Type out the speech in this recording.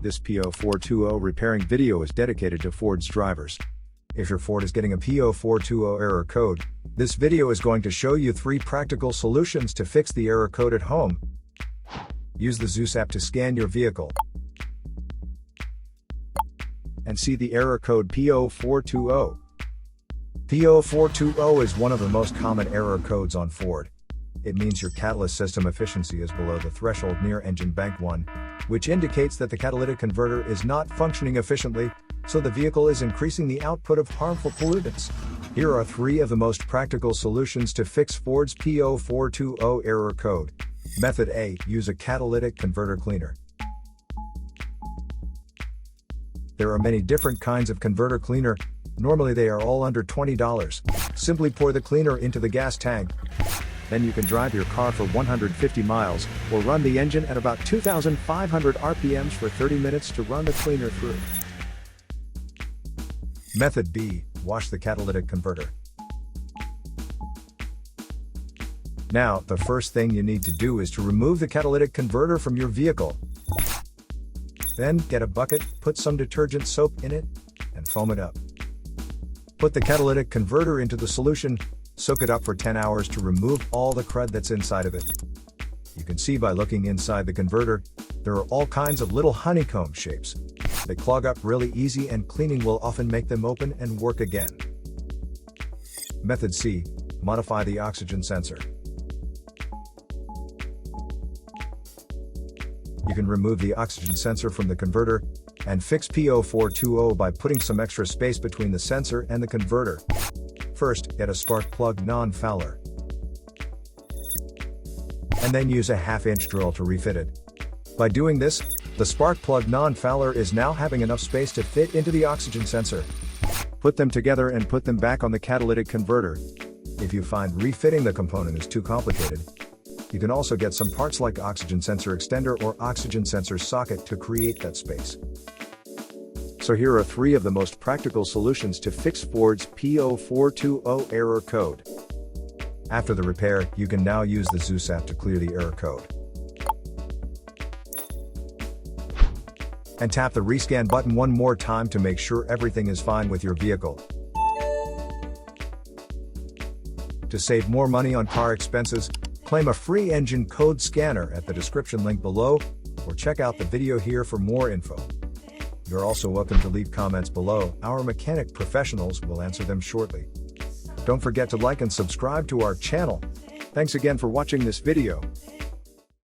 This P0420 repairing video is dedicated to Ford's drivers. If your Ford is getting a P0420 error code, this video is going to show you 3 practical solutions to fix the error code at home. Use the Zeus app to scan your vehicle and see the error code P0420. P0420 is one of the most common error codes on Ford. It means your catalyst system efficiency is below the threshold near engine bank 1, which indicates that the catalytic converter is not functioning efficiently, so the vehicle is increasing the output of harmful pollutants. Here are 3 of the most practical solutions to fix Ford's P0420 error code. Method A. Use a catalytic converter cleaner. There are many different kinds of converter cleaner. Normally they are all under $20. Simply pour the cleaner into the gas tank. Then you can drive your car for 150 miles, or run the engine at about 2,500 RPMs for 30 minutes to run the cleaner through. Method B. Wash the catalytic converter. Now, the first thing you need to do is to remove the catalytic converter from your vehicle. Then, get a bucket, put some detergent soap in it, and foam it up. Put the catalytic converter into the solution, soak it up for 10 hours to remove all the crud that's inside of it. You can see by looking inside the converter, there are all kinds of little honeycomb shapes. They clog up really easy and cleaning will often make them open and work again. Method C. Modify the oxygen sensor. You can remove the oxygen sensor from the converter and fix P0420 by putting some extra space between the sensor and the converter. First, get a spark plug non-fouler, and then use a 1/2-inch drill to refit it. By doing this, the spark plug non-fouler is now having enough space to fit into the oxygen sensor. Put them together and put them back on the catalytic converter. If you find refitting the component is too complicated, you can also get some parts like oxygen sensor extender or oxygen sensor socket to create that space. So here are 3 of the most practical solutions to fix Ford's P0420 error code. After the repair, you can now use the Zeus app to clear the error code. And tap the rescan button one more time to make sure everything is fine with your vehicle. To save more money on car expenses, claim a free engine code scanner at the description link below, or check out the video here for more info. You're also welcome to leave comments below. Our mechanic professionals will answer them shortly. Don't forget to like and subscribe to our channel. Thanks again for watching this video.